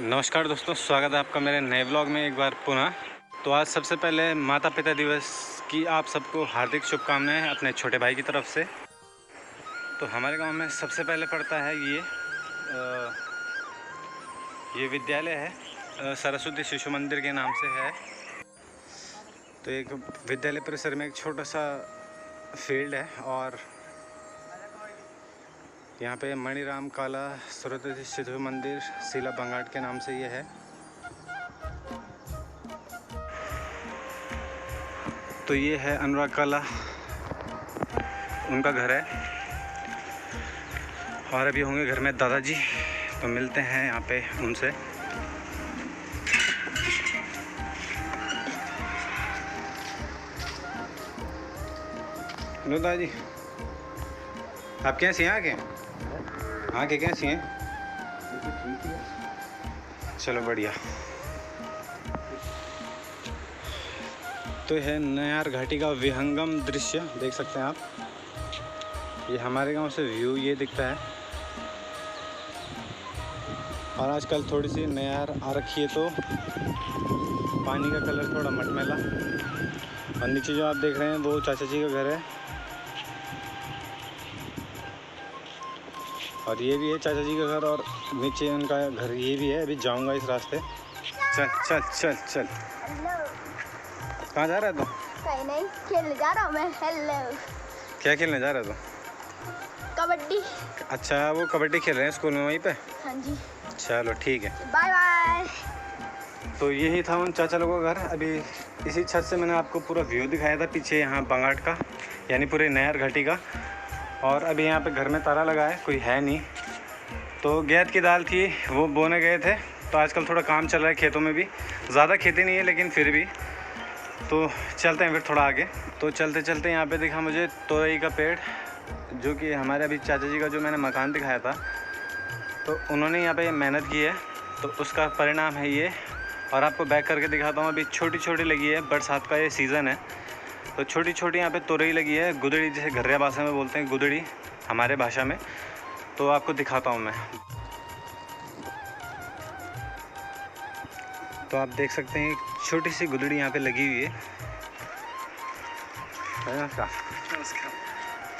नमस्कार दोस्तों, स्वागत है आपका मेरे नए व्लॉग में एक बार पुनः। तो आज सबसे पहले माता पिता दिवस की आप सबको हार्दिक शुभकामनाएं अपने छोटे भाई की तरफ से। तो हमारे गांव में सबसे पहले पड़ता है ये विद्यालय है, सरस्वती शिशु मंदिर के नाम से है। तो एक विद्यालय परिसर में एक छोटा सा फील्ड है और यहाँ पे मणिराम काला सरस्वती शिशु मंदिर शीला बंगाट के नाम से ये है। तो ये है अनुराग काला, उनका घर है और अभी होंगे घर में दादाजी। तो मिलते हैं यहाँ पे उनसे। लो दादाजी, आप कैसे हैं? आके कैसी हैं? चलो बढ़िया। तो है नयार घाटी का विहंगम दृश्य, देख सकते हैं आप। ये हमारे गांव से व्यू ये दिखता है। और आजकल थोड़ी सी नयार आ रखी है तो पानी का कलर थोड़ा मटमैला। और नीचे जो आप देख रहे हैं वो चाचा जी का घर है और ये भी है चाचा जी का घर और नीचे उनका घर ये भी है। अभी जाऊंगा इस रास्ते। चल चल चल चल। कहाँ जा रहा है तू? कहीं नहीं, खेलने जा रहा हूँ मैं। हेलो। क्या खेलने जा रहा है तू? कबड्डी। अच्छा, वो कबड्डी खेल रहे हैं स्कूल में वहीं पे? हाँ जी। चलो ठीक है, बाय बाय। तो यही था उन चाचा लोगों का घर। अभी इसी छत से मैंने आपको पूरा व्यू दिखाया था पीछे, यहाँ बंगाट का यानी पूरे नयार घाटी का। और अभी यहाँ पे घर में ताला लगा है, कोई है नहीं। तो गेहूं की दाल थी, वो बोने गए थे। तो आजकल थोड़ा काम चल रहा है खेतों में भी, ज़्यादा खेती नहीं है लेकिन फिर भी। तो चलते हैं फिर थोड़ा आगे। तो चलते चलते यहाँ पे दिखा मुझे तोरई का पेड़, जो कि हमारे अभी चाचा जी का जो मैंने मकान दिखाया था, तो उन्होंने यहाँ पे मेहनत की है, तो उसका परिणाम है ये। और आपको बैक करके दिखाता हूँ। अभी छोटी छोटी लगी है, बरसात का ये सीज़न है तो छोटी छोटी यहाँ पे तोरई लगी है, गुदड़ी जिसे घर्रिया भाषा में बोलते हैं, गुदड़ी हमारे भाषा में। तो आपको दिखाता हूँ मैं। तो आप देख सकते हैं एक छोटी सी गुदड़ी यहाँ पे लगी हुई है।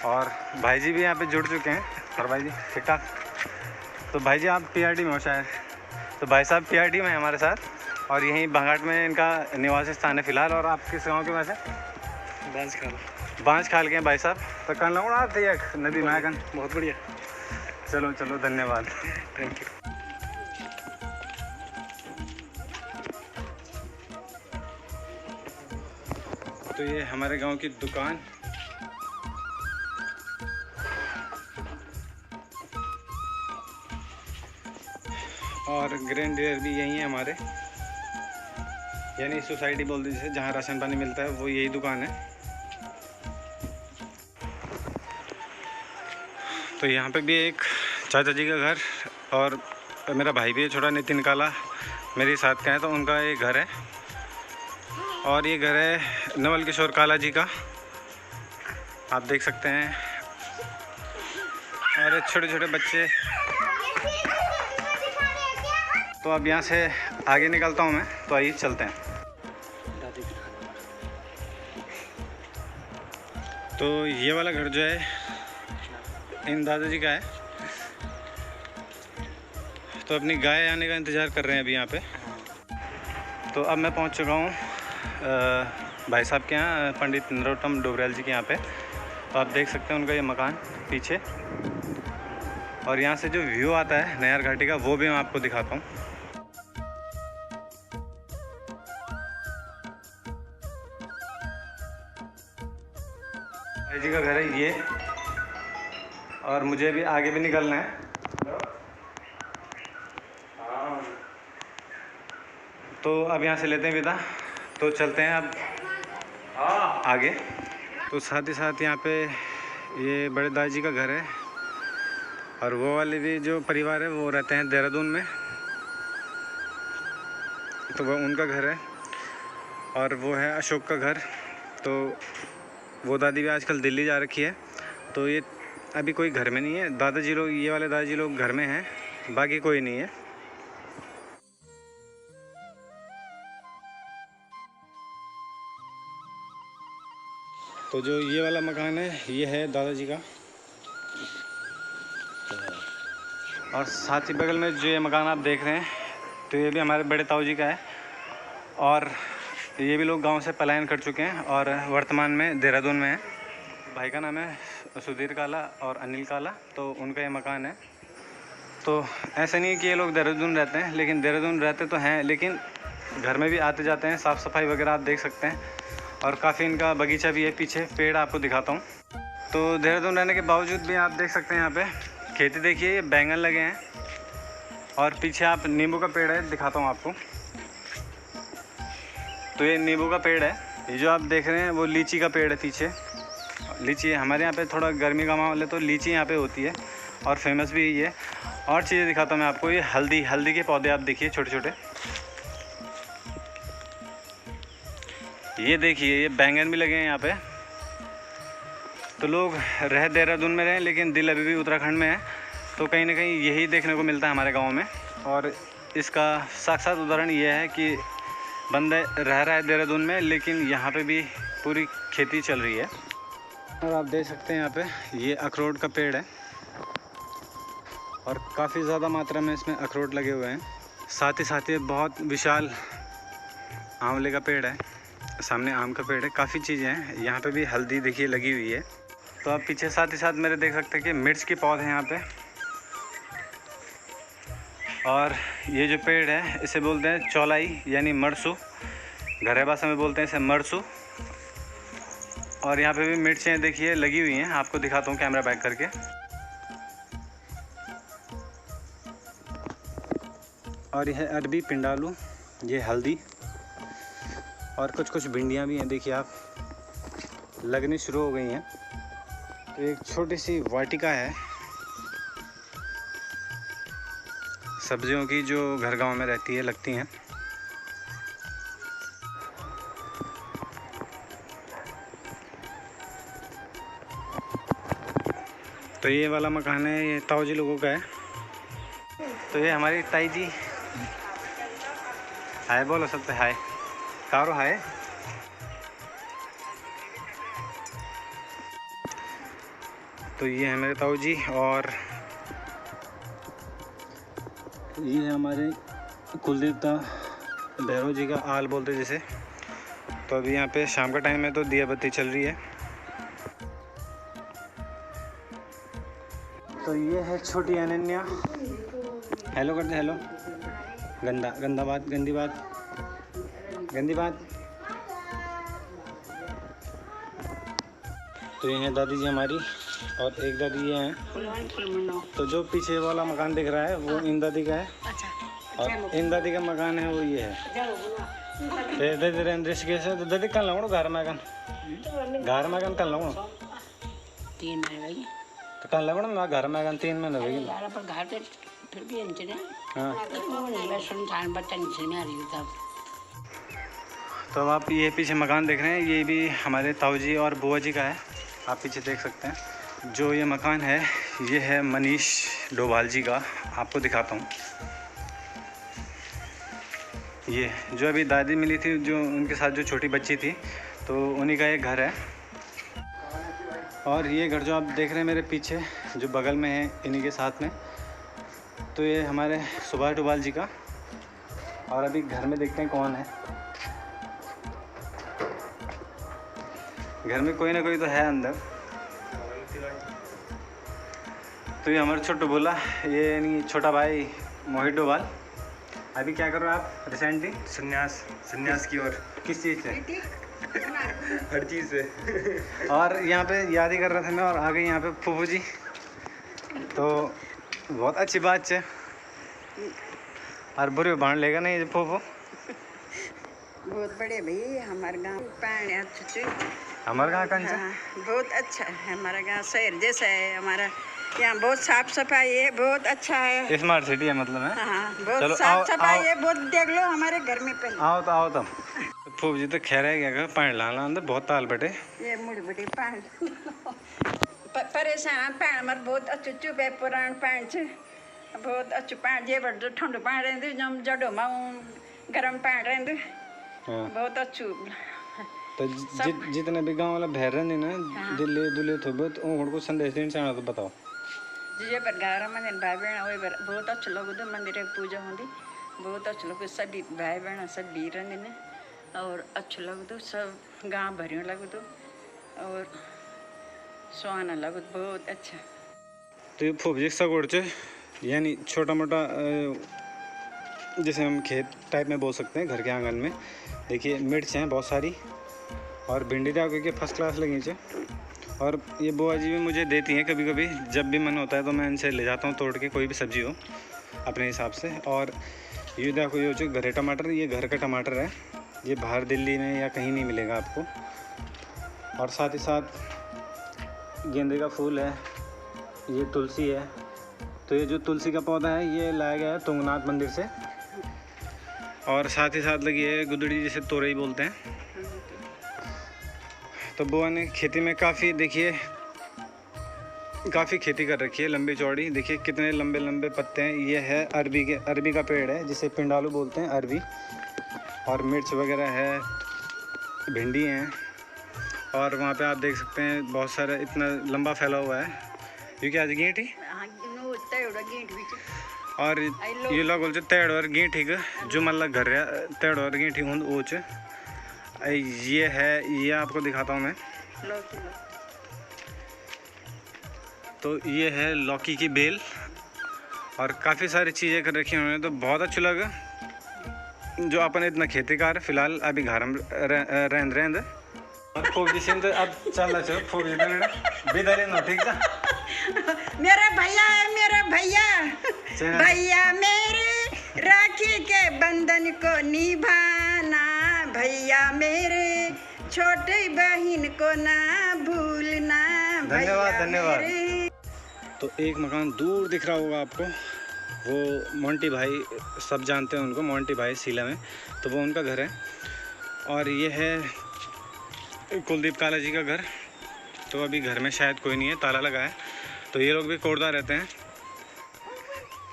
और भाई जी भी यहाँ पे जुड़ चुके हैं। और भाई जी ठीक ठाक? तो भाई जी आप पीआरटी में हो शायद? तो भाई साहब पीआरटी में है हमारे साथ और यहीं बंगाट में इनका निवास स्थान है फ़िलहाल। और आप किस गाँव के वैसे? बांझ खाल के हैं भाई साहब। तो कल लौड़ा थे एक नदी में कन। बहुत बढ़िया। चलो चलो, धन्यवाद, थैंक यू। तो ये हमारे गांव की दुकान। और ग्रैंड डियर भी यही है हमारे, यानी सोसाइटी बोल दीजिए, जहाँ राशन पानी मिलता है वो यही दुकान है। तो यहाँ पे भी एक चाचा जी का घर और मेरा भाई भी है छोटा, नितिन काला मेरे साथ का है, तो उनका ये घर है। और ये घर है नवल किशोर काला जी का, आप देख सकते हैं। और छोटे छोटे बच्चे। तो अब यहाँ से आगे निकलता हूँ मैं, तो आइए चलते हैं। तो ये वाला घर जो है इन दादाजी का है। तो अपनी गाय आने का इंतज़ार कर रहे हैं अभी यहाँ पे। तो अब मैं पहुँच चुका हूँ भाई साहब के यहाँ, पंडित नरोत्तम डोबराल जी के यहाँ पे। तो आप देख सकते हैं उनका ये मकान पीछे। और यहाँ से जो व्यू आता है नयार घाटी का, वो भी मैं आपको दिखाता हूँ। भाई जी का घर है ये। और मुझे भी आगे भी निकलना है। तो अब यहाँ से लेते हैं विदा, तो चलते हैं अब आगे। तो साथ ही साथ यहाँ पे ये बड़े दादाजी का घर है और वो वाले भी जो परिवार है वो रहते हैं देहरादून में, तो वो उनका घर है। और वो है अशोक का घर। तो वो दादी भी आजकल दिल्ली जा रखी है, तो ये अभी कोई घर में नहीं है। दादाजी लोग, ये वाले दादाजी लोग घर में हैं, बाकी कोई नहीं है। तो जो ये वाला मकान है ये है दादाजी का, और साथ ही बगल में जो ये मकान आप देख रहे हैं तो ये भी हमारे बड़े ताऊ जी का है। और ये भी लोग गांव से पलायन कर चुके हैं और वर्तमान में देहरादून में है। भाई का नाम है सुधीर काला और अनिल काला, तो उनका ये मकान है। तो ऐसा नहीं है कि ये लोग देहरादून रहते हैं, लेकिन देहरादून रहते तो हैं, लेकिन घर में भी आते जाते हैं, साफ़ सफाई वगैरह आप देख सकते हैं। और काफ़ी इनका बगीचा भी है, पीछे पेड़ आपको दिखाता हूँ। तो देहरादून रहने के बावजूद भी आप देख सकते हैं यहाँ पे खेती देखिए, ये बैंगन लगे हैं और पीछे आप नींबू का पेड़ है, दिखाता हूँ आपको। तो ये नींबू का पेड़ है, ये जो आप देख रहे हैं वो लीची का पेड़ है पीछे। लीची हमारे यहाँ पे थोड़ा गर्मी का माहौल है तो लीची यहाँ पे होती है और फेमस भी ये। और चीज़ें दिखाता हूँ मैं आपको, ये हल्दी के पौधे आप देखिए छोटे छोटे। ये देखिए ये बैंगन भी लगे हैं यहाँ पे। तो लोग रह देहरादून में रहे लेकिन दिल अभी भी उत्तराखंड में है, तो कहीं ना कहीं यही देखने को मिलता है हमारे गांव में। और इसका साक्षात उदाहरण ये है कि बंदा रह रहा है देहरादून में, लेकिन यहाँ पे भी पूरी खेती चल रही है। और आप देख सकते हैं यहाँ पे ये अखरोट का पेड़ है और काफ़ी ज़्यादा मात्रा में इसमें अखरोट लगे हुए हैं। साथ ही बहुत विशाल आंवले का पेड़ है, सामने आम का पेड़ है, काफ़ी चीज़ें हैं। यहाँ पे भी हल्दी देखिए लगी हुई है। तो आप पीछे साथ ही साथ मेरे देख सकते हैं कि मिर्च के पौधे हैं यहाँ पे। और ये जो पेड़ है इसे बोलते हैं चौलाई यानी मरसू, घरे भाषा में बोलते हैं इसे मरसू। और यहाँ पे भी मिर्चें देखिए लगी हुई हैं, आपको दिखाता हूँ कैमरा बैक करके। और यह है अरबी, पिंडालू, ये हल्दी और कुछ भिंडियाँ भी हैं, देखिए आप लगनी शुरू हो गई हैं। तो एक छोटी सी वाटिका है सब्जियों की जो घर गांव में रहती है, लगती हैं। तो ये वाला मकान है, ये ताऊ जी लोगों का है। तो ये हमारी ताई जी, हाय बोलो सकते, हाय कारो हाय। तो ये है मेरे ताऊ जी और ये है हमारे कुलदेवता भैरव जी का आल बोलते जैसे। तो अभी यहाँ पे शाम का टाइम है तो दिया बत्ती चल रही है। तो ये है छोटी अनन्या, हेलो करते, हेलो। गंदी बात। तो ये है दादी जी हमारी और एक दादी ये हैं। तो जो पीछे वाला मकान दिख रहा है वो इन दादी का है और इन दादी का मकान है वो ये है। दादी ऋषिकेश है। तो दादी कल लगो घर में कल लगो 3 महीने भाई, तो कल लगो ना घर में 3 महीने होगी पर घर पे फिर भी इंचने। हाँ। बच्चा नीचे में आ रही था। तो अब आप ये पीछे मकान देख रहे हैं, ये भी हमारे ताऊ जी और बुआ जी का है, आप पीछे देख सकते हैं। जो ये मकान है ये है मनीष डोभाल जी का, आपको दिखाता हूँ। ये जो अभी दादी मिली थी, जो उनके साथ जो छोटी बच्ची थी, तो उन्हीं का ये घर है। और ये घर जो आप देख रहे हैं मेरे पीछे जो बगल में है इन्हीं के साथ में, तो ये हमारे सुभाष डोभाल जी का। और अभी घर में देखते हैं कौन है। घर में कोई ना कोई तो है अंदर। तो ये हमारा छोटू बोला, ये नहीं छोटा भाई मोहित डोभाल। अभी क्या कर रहे हो आप रिसेंटली? संन्यास की ओर। किस चीज़ से? हर चीज़ से। और यहाँ पे याद ही कर रहा था मैं, और आ गई यहाँ पे फूफू जी, तो बहुत अच्छी बात है। और बुरे बांध लेगा नहीं फूफू? बहुत बड़े भाई, हमारे गाँव पानी अच्छे, हमारे गाँव कौन सा? बहुत अच्छा है हमारा गाँव, शहर जैसा है हमारा। यहाँ बहुत साफ सफाई है, बहुत अच्छा है। स्मार्ट सिटी है मतलब है। हाँ, बहुत साफ सफाई है, बहुत देख लो हमारे घर में पहले। आओ तब फूफ जी तो खैर है क्या पानी लाना अंदर बहुत ताल बटे। ये मुड़ी बड़ी पानी परेशान पानी हमारे बहुत अच्छे चुप है, पुरान पानी से बहुत अच्छे पानी जे बड़ ठंडो पानी रहते, जम जड़ो में गरम पानी रहते, बहुत अच्छू। तो जितने भी गाँव वाला भैर रहे ना दिल्ली दुल्ली थे उनको संदेश देना चाहना तो बताओ जी पर घर मंदिर भाई बहन वही बहुत अच्छा लगता मंदिर की पूजा होती बहुत अच्छा लगता सभी भाई बहन सब भी रहते ने और अच्छा लगता सब गाँव भरियों लगता और सुहाना लगता बहुत अच्छा। तो ये फूफजी सगोड़ यानी छोटा मोटा जैसे हम खेत टाइप में बोल सकते हैं घर के आंगन में। देखिए मिर्च हैं बहुत सारी और भिंडी डाल के फर्स्ट क्लास लगी है। और ये बुआ जी भी मुझे देती हैं कभी कभी, जब भी मन होता है तो मैं इनसे ले जाता हूँ तोड़ के कोई भी सब्जी हो अपने हिसाब से। और ये देखो ये जो घरे टमाटर, ये घर का टमाटर है, ये बाहर दिल्ली में या कहीं नहीं मिलेगा आपको। और साथ ही साथ गेंदे का फूल है, ये तुलसी है। तो ये जो तुलसी का पौधा है ये लाया गया है तुंगनाथ मंदिर से। और साथ ही साथ लगी है गुदड़ी जिसे तोरई बोलते हैं। तो बुआ ने खेती में काफ़ी देखिए काफ़ी खेती कर रखी है लंबी चौड़ी। देखिए कितने लंबे लंबे पत्ते हैं। ये है अरबी का पेड़ है जिसे पिंडालू बोलते हैं, अरबी। और मिर्च वगैरह है, भिंडी हैं। और वहाँ पे आप देख सकते हैं बहुत सारा इतना लंबा फैला हुआ है क्योंकि आज गेंठी और ये लोग बोलते तेड़ और गेंठी जो मतलब घर तेड़ और गेंठी हूँ ऊँच। ये है, ये आपको दिखाता हूँ मैं। तो ये है लौकी की बेल और काफ़ी सारी चीज़ें कर रखी उन्होंने। तो बहुत अच्छा लगा जो अपन इतना खेती कर फिलहाल अभी घर में रेंद और फोगी सिंह तो अब चल रहा चलो फोगी बिदारी ना ठीक है। मेरा भैया है, मेरा भैया भैया मेरे राखी के बंधन को निभाना, भैया मेरे छोटी बहन को ना भूलना। धन्यवाद धन्यवाद। तो एक मकान दूर दिख रहा होगा आपको, वो मोंटी भाई, सब जानते हैं उनको, मोंटी भाई सीला में। तो वो उनका घर है। और ये है कुलदीप काला जी का घर। तो अभी घर में शायद कोई नहीं है, ताला लगा है। तो ये लोग भी कोटदा रहते हैं।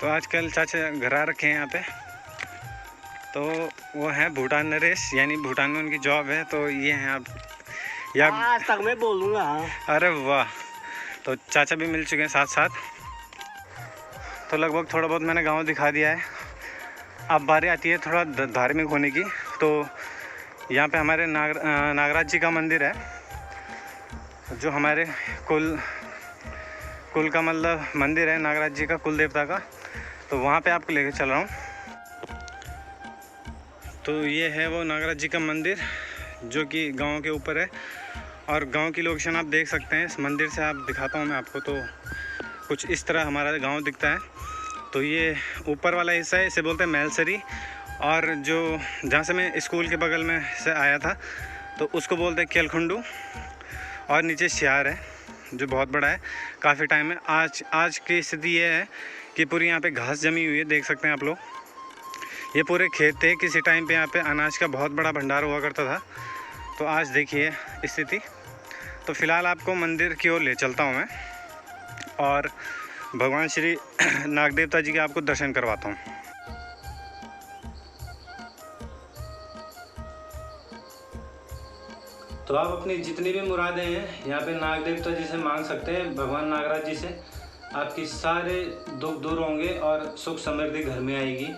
तो आजकल चाचा घर आ रखे हैं यहाँ पे। तो वो है भूटान नरेश, यानी भूटान में उनकी जॉब है। तो ये हैं आप या आज तक मैं बोलूँगा। अरे वाह। तो चाचा भी मिल चुके हैं साथ साथ। तो लगभग थोड़ा बहुत मैंने गांव दिखा दिया है। अब बारी आती है थोड़ा धार्मिक होने की। तो यहाँ पे हमारे नागराज जी का मंदिर है जो हमारे कुल का मतलब मंदिर है, नागराज जी का कुल देवता का। तो वहाँ पे आपको लेके चल रहा हूँ। तो ये है वो नागराज जी का मंदिर जो कि गांव के ऊपर है। और गांव की लोकेशन आप देख सकते हैं। इस मंदिर से आप दिखाता हूँ मैं आपको। तो कुछ इस तरह हमारा गांव दिखता है। तो ये ऊपर वाला हिस्सा है, इसे बोलते हैं महलसरी। और जो जहाँ से मैं स्कूल के बगल में से आया था तो उसको बोलते हैं केलखुंडू। और नीचे शियार है जो बहुत बड़ा है, काफ़ी टाइम में। आज की स्थिति ये है कि पूरी यहाँ पे घास जमी हुई है, देख सकते हैं आप लोग। ये पूरे खेत थे, किसी टाइम पे यहाँ पे अनाज का बहुत बड़ा भंडार हुआ करता था। तो आज देखिए स्थिति। तो फिलहाल आपको मंदिर की ओर ले चलता हूँ मैं और भगवान श्री नागदेवता जी के आपको दर्शन करवाता हूँ। तो आप अपनी जितनी भी मुरादें हैं यहाँ पे नाग देवता जी से मांग सकते हैं, भगवान नागराज जी से। आपकी सारे दुख दूर होंगे और सुख समृद्धि घर में आएगी,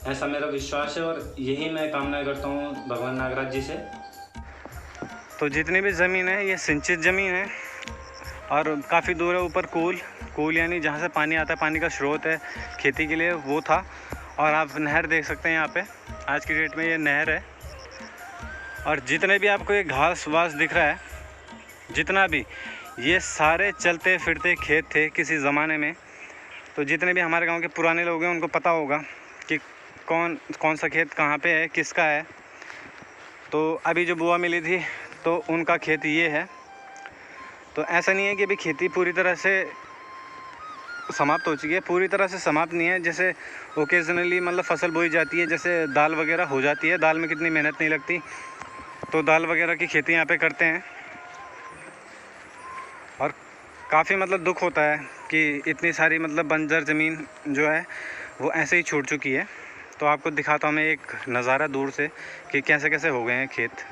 ऐसा मेरा विश्वास है। और यही मैं कामना करता हूँ भगवान नागराज जी से। तो जितनी भी ज़मीन है ये सिंचित ज़मीन है और काफ़ी दूर है ऊपर कूल यानी जहाँ से पानी आता है, पानी का स्रोत है खेती के लिए, वो था। और आप नहर देख सकते हैं यहाँ पे, आज की डेट में ये नहर है। और जितने भी आपको ये घास वास दिख रहा है, जितना भी, ये सारे चलते फिरते खेत थे किसी ज़माने में। तो जितने भी हमारे गांव के पुराने लोग हैं उनको पता होगा कि कौन सा खेत कहाँ पे है, किसका है। तो अभी जो बुआ मिली थी तो उनका खेत ये है। तो ऐसा नहीं है कि अभी खेती पूरी तरह से समाप्त हो चुकी है, पूरी तरह से समाप्त नहीं है। जैसे ओकेजनली मतलब फसल बोई जाती है, जैसे दाल वगैरह हो जाती है, दाल में कितनी मेहनत नहीं लगती। तो दाल वगैरह की खेती यहाँ पे करते हैं। और काफ़ी मतलब दुख होता है कि इतनी सारी मतलब बंजर ज़मीन जो है वो ऐसे ही छूट चुकी है। तो आपको दिखाता हूँ मैं एक नज़ारा दूर से कि कैसे कैसे हो गए हैं खेत।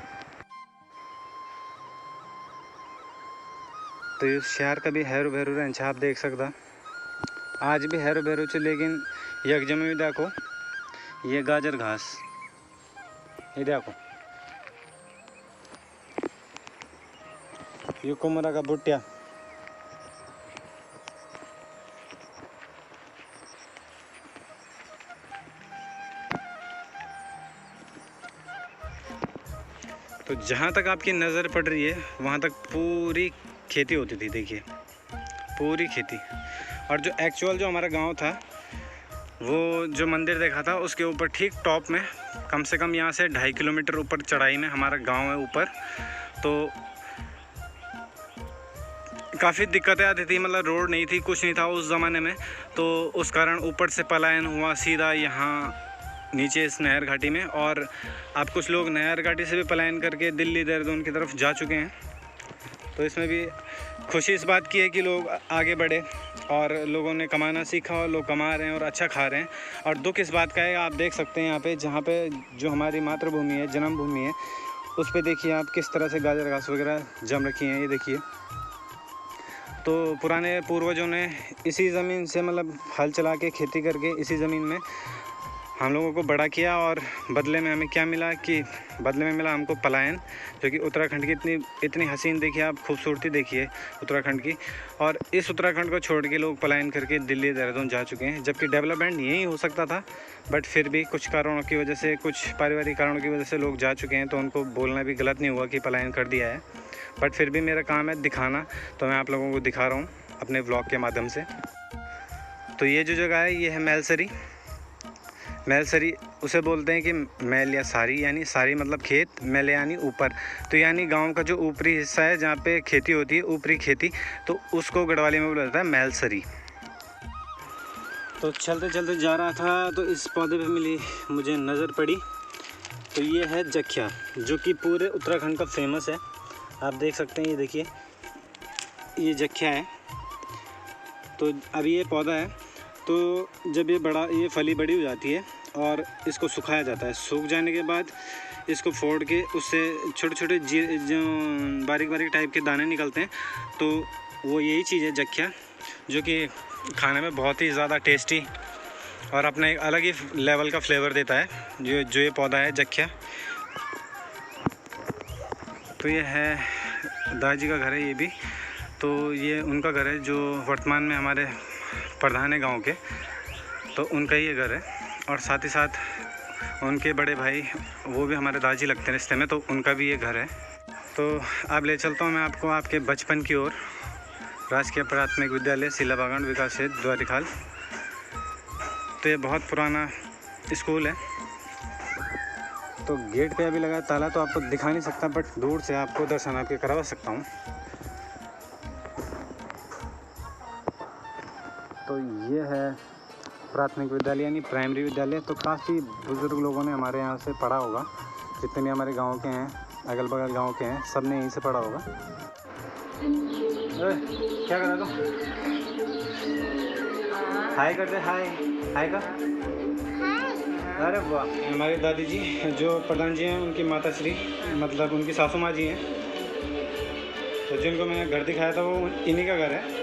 तो ये शहर का भी हैरो भैरू रहन आप देख सकता आज भी हैरो भैरू च, लेकिन यक जमी देखो ये गाजर घास, ये देखो ये कुमरा का बुट्टिया, तो जहाँ तक आपकी नज़र पड़ रही है वहाँ तक पूरी खेती होती थी। देखिए पूरी खेती। और जो एक्चुअल जो हमारा गांव था, वो जो मंदिर देखा था उसके ऊपर ठीक टॉप में, कम से कम यहाँ से 2.5 किलोमीटर ऊपर चढ़ाई में हमारा गांव है ऊपर। तो काफ़ी दिक्कतें आती थी, मतलब रोड नहीं थी, कुछ नहीं था उस ज़माने में। तो उस कारण ऊपर से पलायन हुआ सीधा यहाँ नीचे इस नहर घाटी में। और अब कुछ लोग नहर घाटी से भी पलायन करके दिल्ली देहरादून की तरफ जा चुके हैं। तो इसमें भी खुशी इस बात की है कि लोग आगे बढ़े और लोगों ने कमाना सीखा और लोग कमा रहे हैं और अच्छा खा रहे हैं। और दुख इस बात का है, आप देख सकते हैं यहाँ पे जहाँ पे जो हमारी मातृभूमि है, जन्मभूमि है, उस पे देखिए आप किस तरह से गाजर घास वगैरह जम रखी हैं। ये देखिए, तो पुराने पूर्वजों ने इसी ज़मीन से मतलब हल चला के खेती करके इसी ज़मीन में हम लोगों को बड़ा किया। और बदले में हमें क्या मिला कि बदले में मिला हमको पलायन, जो कि उत्तराखंड की इतनी हसीन देखिए आप, खूबसूरती देखिए उत्तराखंड की। और इस उत्तराखंड को छोड़ के लोग पलायन करके दिल्ली देहरादून जा चुके हैं, जबकि डेवलपमेंट यही हो सकता था। बट फिर भी कुछ कारणों की वजह से, कुछ पारिवारिक कारणों की वजह से लोग जा चुके हैं। तो उनको बोलना भी गलत नहीं हुआ कि पलायन कर दिया है। बट फिर भी मेरा काम है दिखाना, तो मैं आप लोगों को दिखा रहा हूँ अपने व्लॉग के माध्यम से। तो ये जो जगह है ये है मैलसरी। मैलसरी उसे बोलते हैं कि मैल या सारी, यानी सारी मतलब खेत, मैल यानी ऊपर। तो यानी गांव का जो ऊपरी हिस्सा है जहाँ पे खेती होती है, ऊपरी खेती, तो उसको गढ़वाली में बोला जाता है मैलसरी। तो चलते चलते जा रहा था तो इस पौधे पे मिली मुझे नज़र पड़ी। तो ये है जखिया, जो कि पूरे उत्तराखंड का फेमस है। आप देख सकते हैं, ये देखिए ये जखिया है। तो अभी ये पौधा है, तो जब ये फली बड़ी हो जाती है और इसको सुखाया जाता है। सूख जाने के बाद इसको फोड़ के उससे छोटे छोटे जो बारीक बारीक टाइप के दाने निकलते हैं। तो वो यही चीज़ है जखिया, जो कि खाने में बहुत ही ज़्यादा टेस्टी और अपना एक अलग ही लेवल का फ्लेवर देता है जो ये पौधा है जखिया। तो ये है दादाजी का घर है ये भी। तो ये उनका घर है जो वर्तमान में हमारे प्रधान है गांव के, तो उनका ही ये घर है। और साथ ही साथ उनके बड़े भाई, वो भी हमारे दादाजी लगते हैं रिश्ते में, तो उनका भी ये घर है। तो अब ले चलता हूँ मैं आपको आपके बचपन की ओर। राजकीय प्राथमिक विद्यालय सीला बागान विकास क्षेत्र द्वारिखाल। तो ये बहुत पुराना स्कूल है। तो गेट पे अभी लगा ताला, तो आपको दिखा नहीं सकता, बट दूर से आपको दर्शन आपके करवा सकता हूँ। तो ये है प्राथमिक विद्यालय यानी प्राइमरी विद्यालय। तो काफ़ी बुज़ुर्ग लोगों ने हमारे यहाँ से पढ़ा होगा, जितने भी हमारे गांव के हैं, अगल बगल गांव के हैं, सब ने यहीं से पढ़ा होगा। क्या कर रहा तुम? हाय कर दे, हाय हाय का। अरे वाह, हमारी दादी जी जो प्रधान जी हैं, उनकी माता श्री, मतलब उनकी सासू माँ जी हैं। तो जिनको मैंने घर दिखाया था वो इन्हीं का घर है।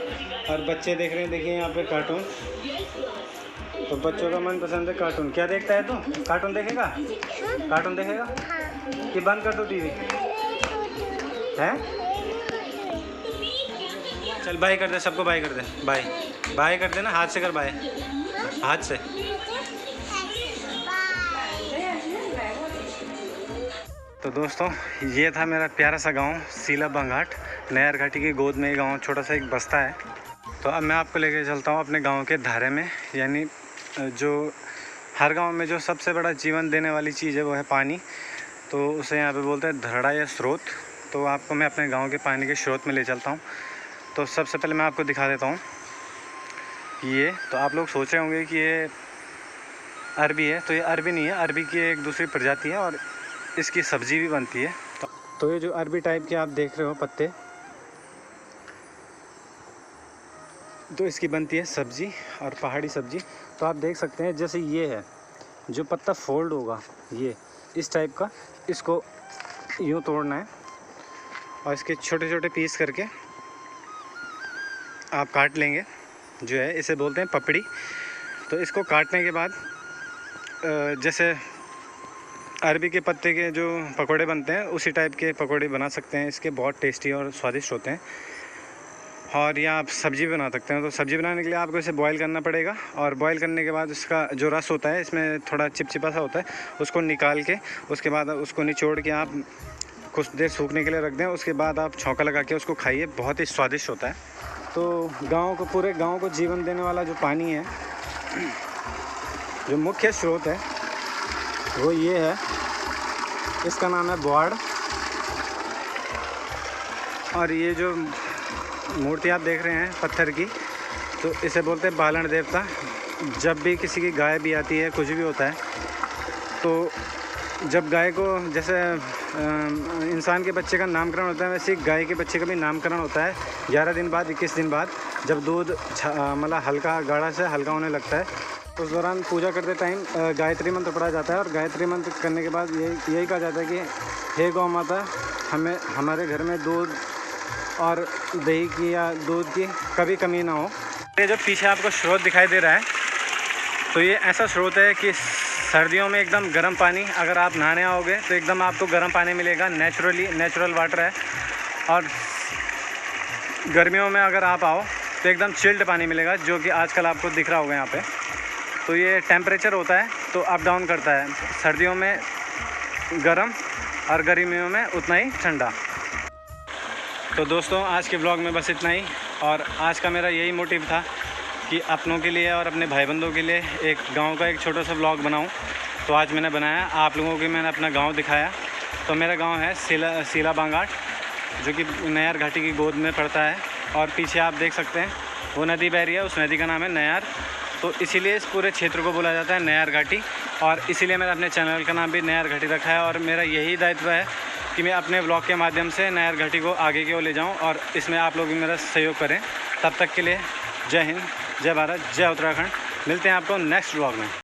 और बच्चे देख रहे हैं, देखिए यहाँ पे कार्टून। तो बच्चों का मन पसंद है कार्टून। क्या देखता है तू? कार्टून देखेगा? कार्टून देखेगा कि बंद कर दो टीवी? हैं? चल बाय कर दे, सबको बाय कर दे, बाय बाय कर देना, हाथ से कर बाय, हाथ से। तो दोस्तों ये था मेरा प्यारा सा गांव सीला बंगाट, नहर घाटी की गोद में। गांव छोटा सा एक बस्ता है। तो अब मैं आपको लेके चलता हूँ अपने गांव के धारे में, यानी जो हर गांव में जो सबसे बड़ा जीवन देने वाली चीज़ है वो है पानी। तो उसे यहाँ पे बोलते हैं धरड़ा या स्रोत। तो आपको मैं अपने गांव के पानी के स्रोत में ले चलता हूँ। तो सबसे पहले मैं आपको दिखा देता हूँ ये। तो आप लोग सोच रहे होंगे कि ये अरबी है, तो ये अरबी नहीं है, अरबी की एक दूसरी प्रजाति है और इसकी सब्ज़ी भी बनती है। तो ये जो अरबी टाइप के आप देख रहे हो पत्ते, तो इसकी बनती है सब्ज़ी और पहाड़ी सब्ज़ी। तो आप देख सकते हैं जैसे ये है, जो पत्ता फोल्ड होगा ये इस टाइप का, इसको यूँ तोड़ना है और इसके छोटे छोटे पीस करके आप काट लेंगे, जो है इसे बोलते हैं पपड़ी। तो इसको काटने के बाद जैसे अरबी के पत्ते के जो पकोड़े बनते हैं उसी टाइप के पकोड़े बना सकते हैं। इसके बहुत टेस्टी और स्वादिष्ट होते हैं। और या आप सब्ज़ी बना सकते हैं। तो सब्ज़ी बनाने के लिए आपको इसे बॉईल करना पड़ेगा, और बॉईल करने के बाद उसका जो रस होता है इसमें थोड़ा चिपचिपा सा होता है, उसको निकाल के उसके बाद उसको निचोड़ के आप कुछ देर सूखने के लिए रख दें। उसके बाद आप छौंका लगा के उसको खाइए, बहुत ही स्वादिष्ट होता है। तो गाँव को, पूरे गाँव को जीवन देने वाला जो पानी है, जो मुख्य स्रोत है वो ये है, इसका नाम है बुआड़। और ये जो मूर्ति आप देख रहे हैं पत्थर की, तो इसे बोलते हैं बालन देवता। जब भी किसी की गाय भी आती है, कुछ भी होता है, तो जब गाय को, जैसे इंसान के बच्चे का नामकरण होता है, वैसे गाय के बच्चे का भी नामकरण होता है 11 दिन बाद, 21 दिन बाद, जब दूध मतलब हल्का गाढ़ा से हल्का होने लगता है। उस दौरान पूजा करते टाइम गायत्री मंत्र पढ़ा जाता है। और गायत्री मंत्र करने के बाद यही कहा जाता है कि हे गौ माता, हमें हमारे घर में दूध और दही की या दूध की कभी कमी ना हो। ये जो पीछे आपको स्रोत दिखाई दे रहा है, तो ये ऐसा स्रोत है कि सर्दियों में एकदम गर्म पानी, अगर आप नहाने आओगे तो एकदम आपको गर्म पानी मिलेगा, नेचुरल वाटर है। और गर्मियों में अगर आप आओ तो एकदम चिल्ड पानी मिलेगा, जो कि आजकल आपको दिख रहा होगा यहाँ पे। तो ये टेम्परेचर होता है तो अप डाउन करता है, सर्दियों में गर्म और गर्मियों में उतना ही ठंडा। तो दोस्तों, आज के ब्लॉग में बस इतना ही। और आज का मेरा यही मोटिव था कि अपनों के लिए और अपने भाई बंधों के लिए एक गांव का एक छोटा सा ब्लॉग बनाऊं। तो आज मैंने बनाया, आप लोगों को मैंने अपना गांव दिखाया। तो मेरा गांव है सीला बांगाट, जो कि नयार घाटी की गोद में पड़ता है। और पीछे आप देख सकते हैं वो नदी बह रही है, उस नदी का नाम है नयार। तो इसीलिए इस पूरे क्षेत्र को बोला जाता है नयार घाटी, और इसीलिए मैंने अपने चैनल का नाम भी नयार घाटी रखा है। और मेरा यही दायित्व है कि मैं अपने ब्लॉग के माध्यम से नयार घाटी को आगे की ओर ले जाऊं, और इसमें आप लोग भी मेरा सहयोग करें। तब तक के लिए जय हिंद, जय भारत, जय उत्तराखंड। मिलते हैं आपको नेक्स्ट ब्लॉग में।